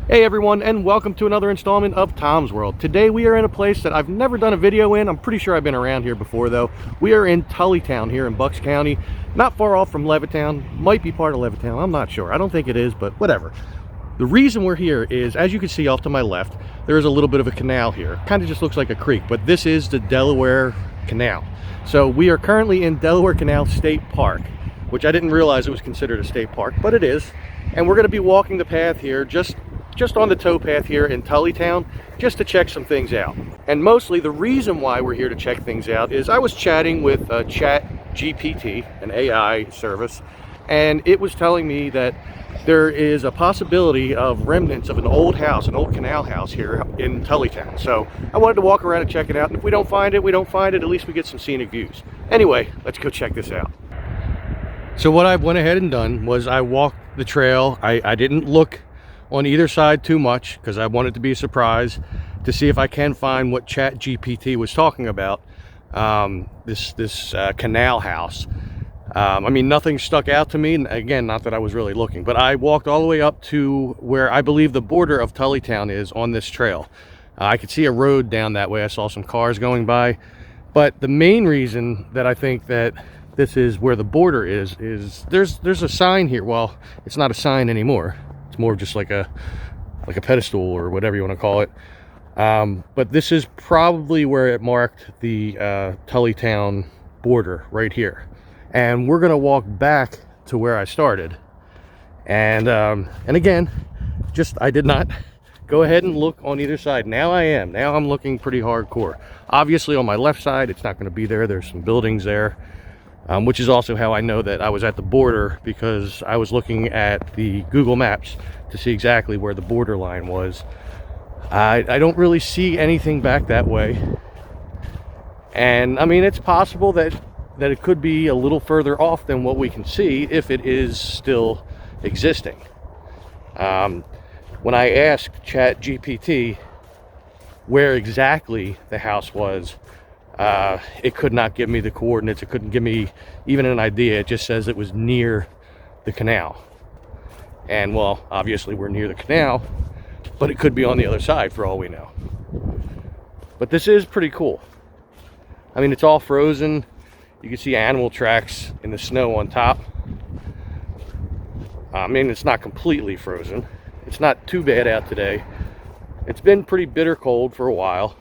Hey everyone, and welcome to another installment of Tom's World. Today we are in a place that I've never done a video in. I'm pretty sure I've been around here before though. We are in Tullytown here in Bucks County, not far off from Levittown. Might be part of Levittown, I'm not sure. I don't think it is, but whatever. The reason we're here is, as you can see off to my left, there is a little bit of a canal here. Kind of just looks like a creek, but this is the Delaware Canal. So we are currently in Delaware Canal State Park, which I didn't realize it was considered a state park, but it is. And we're going to be walking the path here, just on the towpath here in Tullytown, just to check some things out. And mostly the reason why we're here to check things out is I was chatting with ChatGPT, an AI service, and it was telling me that there is a possibility of remnants of an old house, an old canal house here in Tullytown. So I wanted to walk around and check it out, and if we don't find it, we don't find it. At least we get some scenic views. Anyway, let's go check this out. So what I went ahead and done was I walked the trail. I didn't look on either side too much because I wanted to be a surprise to see if I can find what ChatGPT was talking about, this canal house. I mean, nothing stuck out to me, and again, not that I was really looking, but I walked all the way up to where I believe the border of Tullytown is on this trail. I could see a road down that way. I saw some cars going by, but the main reason that I think that this is where the border is there's a sign here. Well, it's not a sign anymore. It's more just like a pedestal or whatever you want to call it. But this is probably where it marked the Tullytown border right here. And we're gonna walk back to where I started. And again, I did not go ahead and look on either side. Now I'm looking pretty hardcore. Obviously on my left side, it's not gonna be there. There's some buildings there. Which is also how I know that I was at the border, because I was looking at the Google Maps to see exactly where the border line was. I don't really see anything back that way. And I mean, it's possible that it could be a little further off than what we can see if it is still existing. When I asked ChatGPT where exactly the house was, it could not give me the coordinates. It couldn't give me even an idea. It just says it was near the canal. And well, obviously we're near the canal, but it could be on the other side for all we know. But this is pretty cool. I mean, it's all frozen. You can see animal tracks in the snow on top. I mean, it's not completely frozen. It's not too bad out today. It's been pretty bitter cold for a while.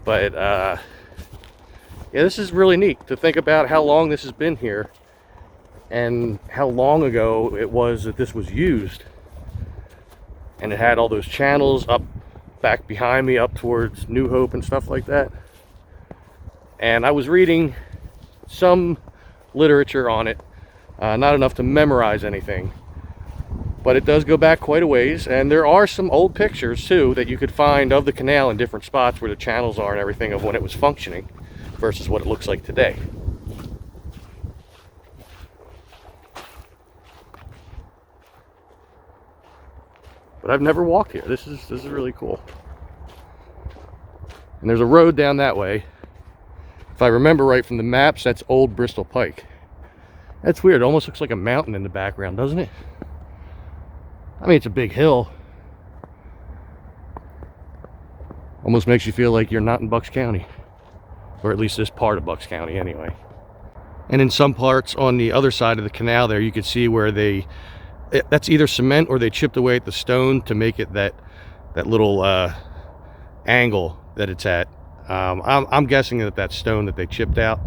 But yeah, this is really neat to think about how long this has been here and how long ago it was that this was used. And it had all those channels up back behind me up towards New Hope and stuff like that. And I was reading some literature on it, not enough to memorize anything, but it does go back quite a ways. And there are some old pictures too that you could find of the canal in different spots where the channels are and everything, of when it was functioning versus what it looks like today. But I've never walked here. This is really cool. And there's a road down that way. If I remember right from the maps, that's Old Bristol Pike. That's weird. It almost looks like a mountain in the background, doesn't it? I mean, it's a big hill. Almost makes you feel like you're not in Bucks County. Or at least this part of Bucks County anyway. And in some parts on the other side of the canal there, you could see where that's either cement or they chipped away at the stone to make it that little angle that it's at. I'm guessing that that's stone that they chipped out.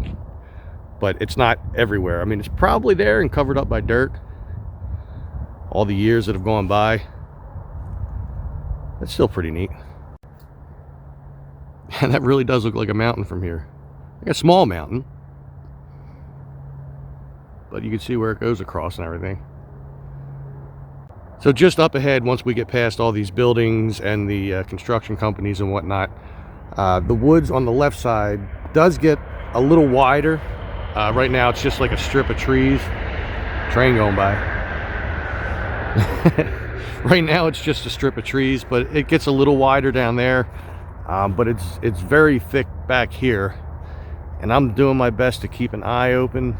But it's not everywhere. I mean, it's probably there and covered up by dirt. All the years that have gone by. That's still pretty neat. And that really does look like a mountain from here. Like a small mountain. But you can see where it goes across and everything. So just up ahead, once we get past all these buildings and the construction companies and whatnot, the woods on the left side does get a little wider. Right now it's just like a strip of trees. Train going by. Right now it's just a strip of trees, but it gets a little wider down there. But it's very thick back here, and I'm doing my best to keep an eye open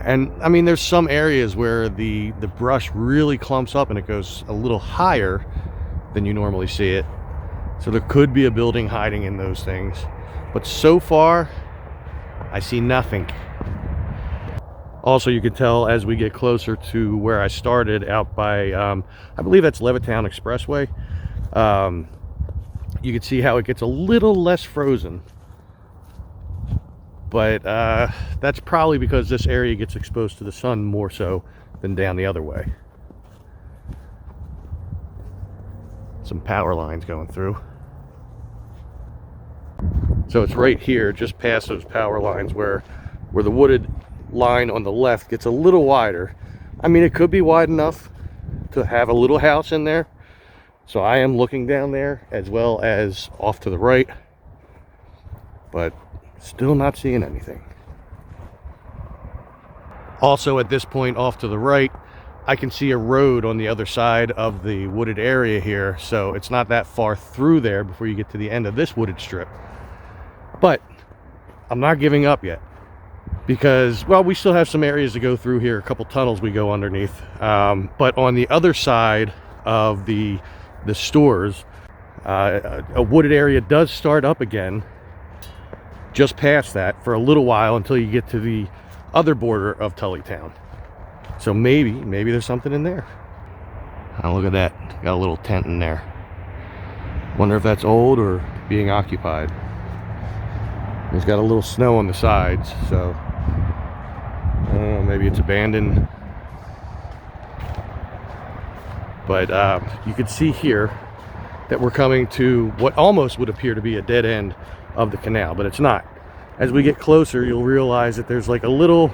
And I mean, there's some areas where the brush really clumps up and it goes a little higher than you normally see it. So there could be a building hiding in those things. But so far, I see nothing. Also, you can tell as we get closer to where I started out by, I believe that's Levittown Expressway. You can see how it gets a little less frozen. But that's probably because this area gets exposed to the sun more so than down the other way. Some power lines going through. So it's right here, just past those power lines, where the wooded line on the left gets a little wider. I mean, it could be wide enough to have a little house in there. So I am looking down there as well as off to the right, but still not seeing anything. Also, at this point off to the right, I can see a road on the other side of the wooded area here, so it's not that far through there before you get to the end of this wooded strip. But I'm not giving up yet, because, well, we still have some areas to go through here, a couple tunnels we go underneath. But on the other side of the stores, a wooded area does start up again just past that for a little while until you get to the other border of Tullytown. So maybe there's something in there. Oh, look at that. Got a little tent in there. Wonder if that's old or being occupied. It's got a little snow on the sides, so maybe it's abandoned. But you can see here that we're coming to what almost would appear to be a dead end of the canal, but it's not. As we get closer, you'll realize that there's like a little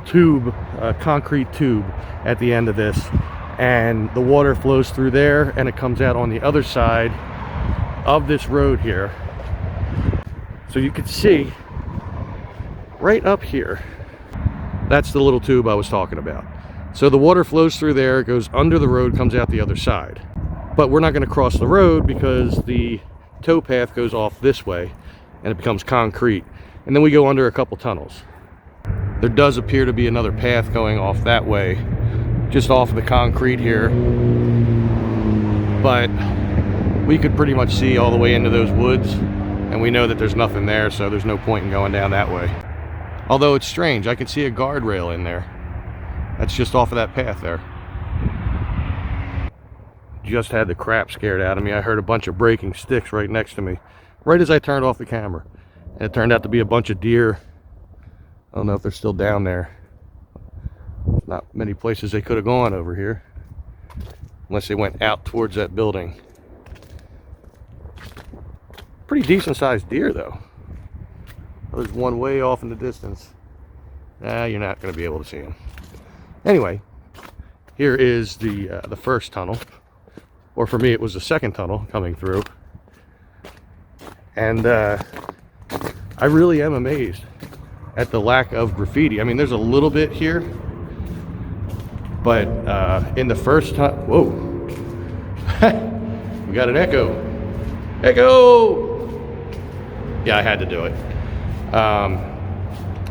tube, a concrete tube at the end of this, and the water flows through there and it comes out on the other side of this road here. So you can see right up here, that's the little tube I was talking about. So the water flows through there, it goes under the road, comes out the other side. But we're not going to cross the road because the towpath goes off this way and it becomes concrete. And then we go under a couple tunnels. There does appear to be another path going off that way, just off of the concrete here. But we could pretty much see all the way into those woods, and we know that there's nothing there, so there's no point in going down that way. Although it's strange, I can see a guardrail in there. That's just off of that path there. Just had the crap scared out of me. I heard a bunch of breaking sticks right next to me, right as I turned off the camera. And it turned out to be a bunch of deer. I don't know if they're still down there. There's not many places they could have gone over here, unless they went out towards that building. Pretty decent sized deer though. There's one way off in the distance. You're not going to be able to see him. Anyway, here is the first tunnel, or for me it was the second tunnel coming through, and I really am amazed at the lack of graffiti. I mean, there's a little bit here, but in the first tunnel, whoa, we got an echo. Yeah, I had to do it.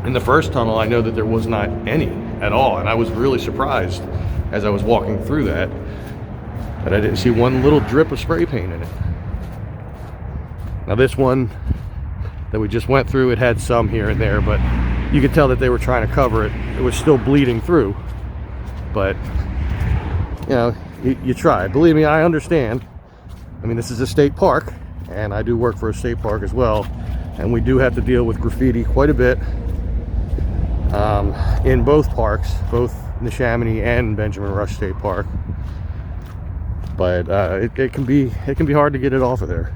In the first tunnel, I know that there was not any at all, and I was really surprised as I was walking through that I didn't see one little drip of spray paint in it. Now this one that we just went through, it had some here and there, but you could tell that they were trying to cover it. It was still bleeding through, but you know, you try. Believe me, I understand. I mean, this is a state park, and I do work for a state park as well, and we do have to deal with graffiti quite a bit in both parks, both Neshaminy and Benjamin Rush State Park. But it can be hard to get it off of there,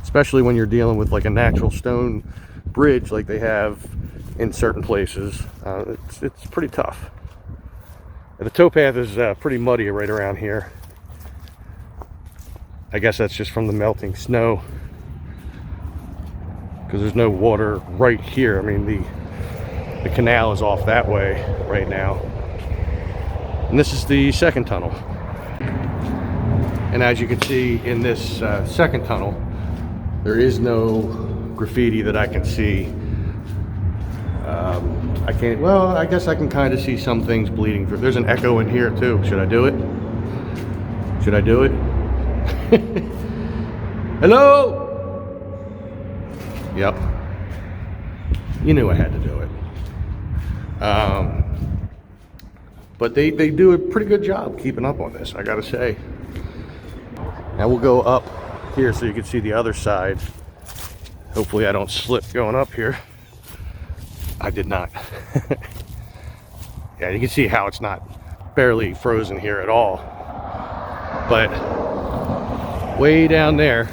especially when you're dealing with like a natural stone bridge like they have in certain places. It's pretty tough. The towpath is pretty muddy right around here. I guess that's just from the melting snow, because there's no water right here. I mean, the canal is off that way right now. And this is the second tunnel. And as you can see in this second tunnel, there is no graffiti that I can see I can't, well, I guess I can kind of see some things bleeding through. There's an echo in here too. Should I do it? Should I do it? Hello? Yep. You knew I had to do it. But they do a pretty good job keeping up on this, I gotta say. Now we'll go up here so you can see the other side. Hopefully I don't slip going up here. I did not. Yeah, you can see how it's not barely frozen here at all. But way down there,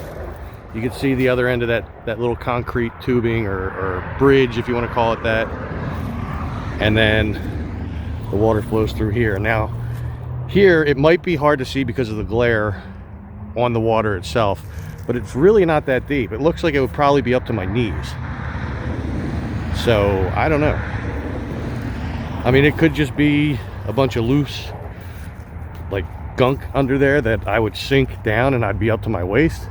you can see the other end of that little concrete tubing or bridge, if you want to call it that. And then the water flows through here. Now, here it might be hard to see because of the glare on the water itself, but it's really not that deep. It looks like it would probably be up to my knees. So, I don't know. I mean, it could just be a bunch of loose, like, gunk under there that I would sink down and I'd be up to my waist.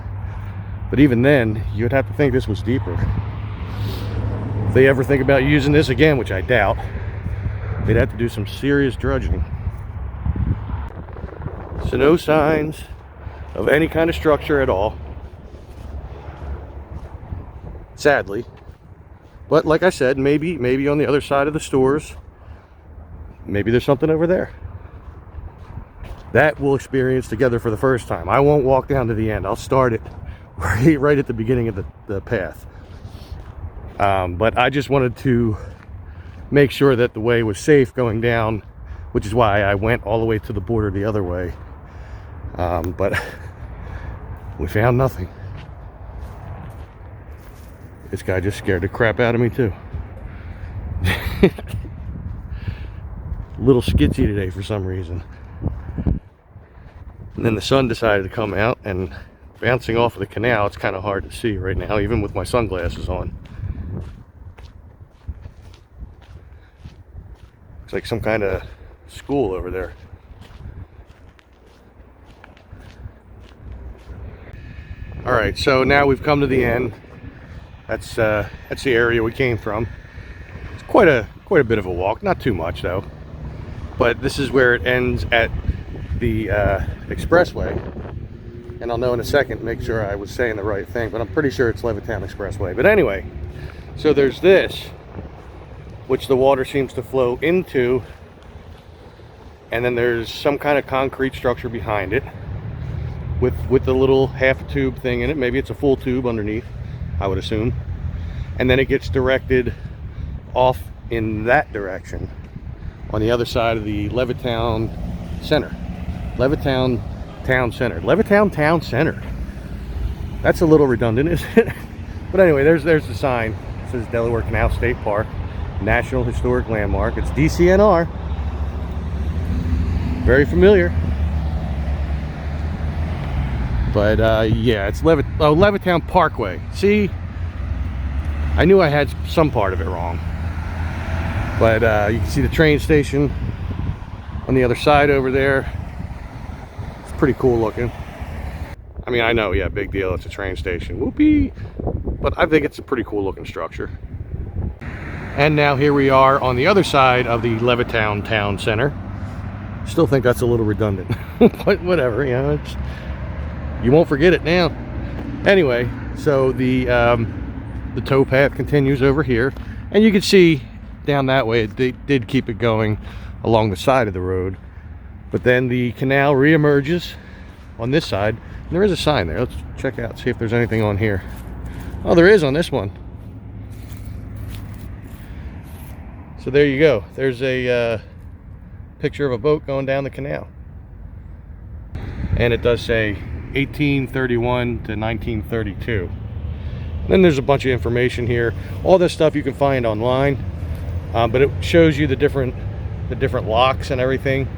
But even then, you'd have to think this was deeper. If they ever think about using this again, which I doubt, they'd have to do some serious dredging. So no signs of any kind of structure at all. Sadly. But like I said, maybe on the other side of the stores, maybe there's something over there. That we'll experience together for the first time. I won't walk down to the end. I'll start it right at the beginning of the path. But I just wanted to make sure that the way was safe going down, which is why I went all the way to the border the other way. But we found nothing. This guy just scared the crap out of me too. A little skitsy today for some reason. And then the sun decided to come out, and bouncing off of the canal, it's kind of hard to see right now, even with my sunglasses on. Looks like some kind of school over there. All right, so now we've come to the end. That's the area we came from. It's quite a bit of a walk, not too much though. But this is where it ends at the expressway. And I'll know in a second, make sure I was saying the right thing, but I'm pretty sure it's Levittown Expressway. But anyway, so there's this, which the water seems to flow into, and then there's some kind of concrete structure behind it with the little half tube thing in it. Maybe it's a full tube underneath, I would assume. And then it gets directed off in that direction on the other side of the Levittown Center. Levittown Town Center. Levittown Town Center. That's a little redundant, isn't it? But anyway, there's the sign. It says Delaware Canal State Park, National Historic Landmark. It's DCNR. Very familiar. But yeah, it's Levittown Parkway. See, I knew I had some part of it wrong. But you can see the train station on the other side over there. It's pretty cool looking. I mean, I know, yeah, big deal, it's a train station. Whoopee! But I think it's a pretty cool looking structure. And now here we are on the other side of the Levittown Town Center. Still think that's a little redundant. But whatever, you know, you won't forget it now. Anyway, so the towpath continues over here, and you can see down that way they did keep it going along the side of the road, but then the canal re-emerges on this side, and there is a sign there. Let's check out, see if there's anything on here. Oh, there is on this one. So there you go. There's a picture of a boat going down the canal, and it does say 1831 to 1932. Then there's a bunch of information here. All this stuff you can find online, but it shows you the different locks and everything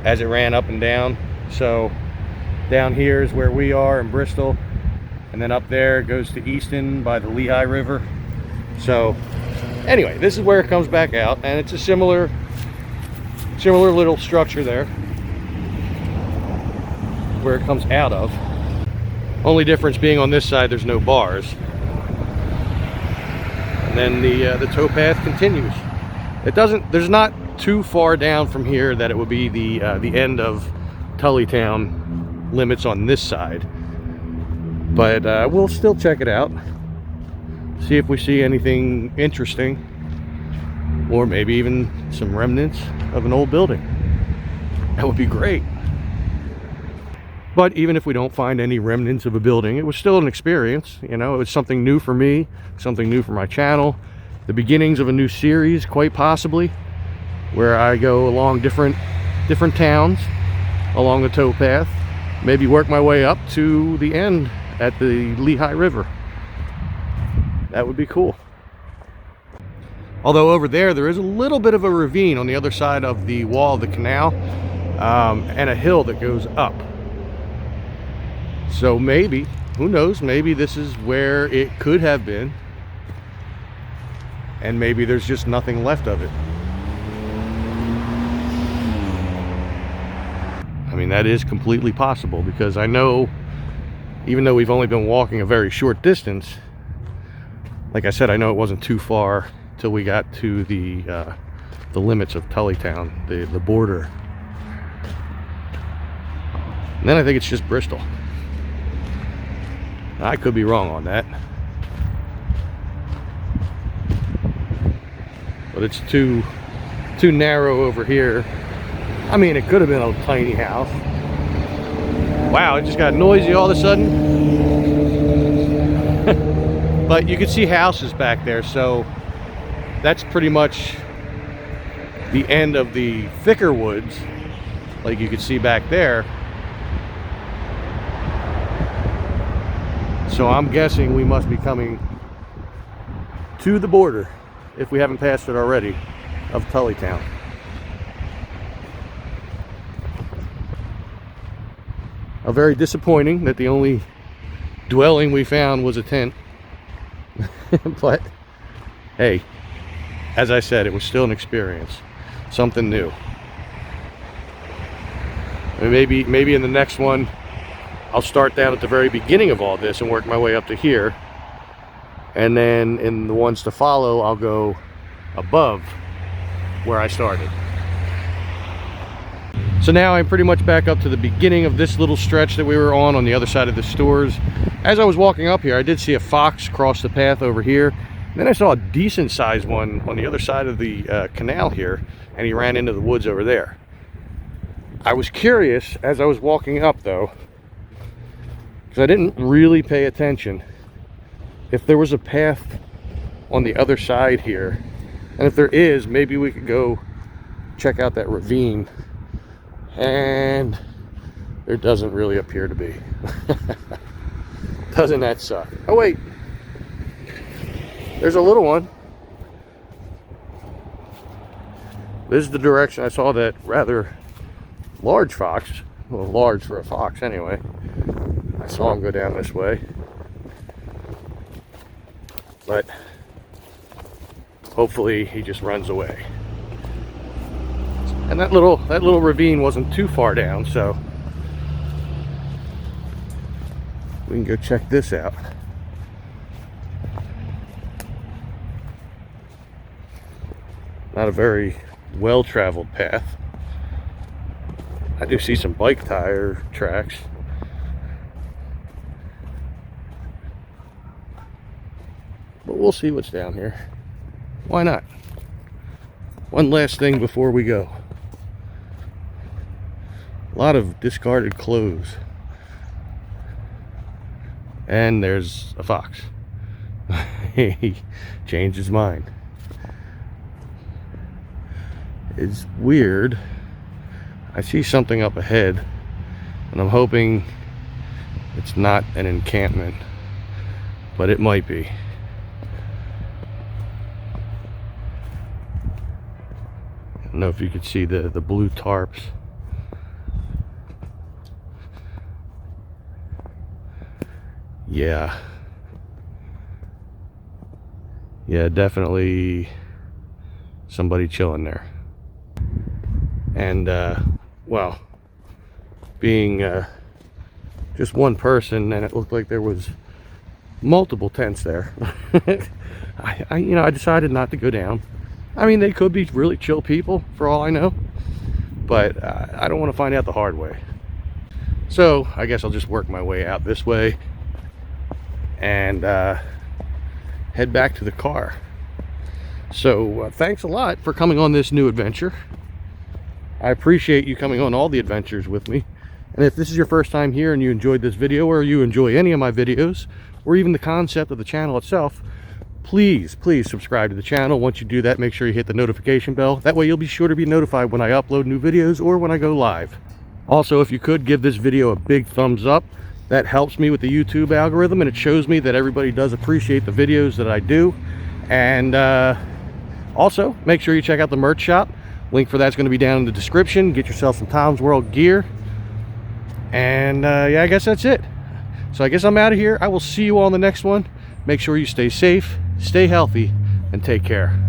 as it ran up and down. So down here is where we are in Bristol, and then up there it goes to Easton by the Lehigh River. So anyway, this is where it comes back out, and it's a similar little structure there where it comes out of. Only difference being on this side there's no bars. And then the towpath continues. It doesn't, there's not too far down from here that it would be the end of Tullytown limits on this side. But we'll still check it out. See if we see anything interesting. Or maybe even some remnants of an old building. That would be great. But even if we don't find any remnants of a building, it was still an experience. You know, it was something new for me, something new for my channel. The beginnings of a new series, quite possibly, where I go along different towns along the towpath. Maybe work my way up to the end at the Lehigh River. That would be cool. Although over there is a little bit of a ravine on the other side of the wall of the canal, and a hill that goes up. So maybe, who knows, maybe this is where it could have been, and maybe there's just nothing left of it. I mean, that is completely possible, because I know, even though we've only been walking a very short distance, like I said, I know it wasn't too far till we got to the limits of Tullytown, the border. And then I think it's just Bristol. I could be wrong on that, but it's too narrow over here. I mean, it could have been a tiny house. Wow, it just got noisy all of a sudden. But you can see houses back there, so that's pretty much the end of the thicker woods, like you can see back there. So I'm guessing we must be coming to the border, if we haven't passed it already, of Tullytown. Very disappointing that the only dwelling we found was a tent. But hey, as I said, it was still an experience, something new. And maybe in the next one I'll start down at the very beginning of all this and work my way up to here, and then in the ones to follow I'll go above where I started. So now I'm pretty much back up to the beginning of this little stretch that we were on the other side of the stores. As I was walking up here, I did see a fox cross the path over here. And then I saw a decent sized one on the other side of the canal here, and he ran into the woods over there. I was curious as I was walking up though, because I didn't really pay attention, if there was a path on the other side here. And if there is, maybe we could go check out that ravine. And there doesn't really appear to be. Doesn't that suck? Oh wait, there's a little one. This is the direction I saw that rather large fox. Well, large for a fox anyway. I saw him go down this way. But hopefully he just runs away. And that little ravine wasn't too far down, so we can go check this out. Not a very well-traveled path. I do see some bike tire tracks. But we'll see what's down here. Why not? One last thing before we go. A lot of discarded clothes. And there's a fox. He changed his mind. It's weird. I see something up ahead, and I'm hoping it's not an encampment, but it might be. I don't know if you could see the blue tarps. Yeah, definitely somebody chilling there. And well, being just one person, and it looked like there was multiple tents there. I decided not to go down. I mean, they could be really chill people for all I know, but I don't want to find out the hard way. So I guess I'll just work my way out this way and head back to the car. So thanks a lot for coming on this new adventure. I appreciate you coming on all the adventures with me. And if this is your first time here and you enjoyed this video, or you enjoy any of my videos, or even the concept of the channel itself, please subscribe to the channel. Once you do that, make sure you hit the notification bell. That way you'll be sure to be notified when I upload new videos or when I go live. Also, if you could give this video a big thumbs up, that helps me with the YouTube algorithm, and it shows me that everybody does appreciate the videos that I do. And also, make sure you check out the merch shop. Link for that's going to be down in the description. Get yourself some Tom's World gear. And yeah, I guess that's it. So I guess I'm out of here. I will see you all in the next one. Make sure you stay safe, stay healthy, and take care.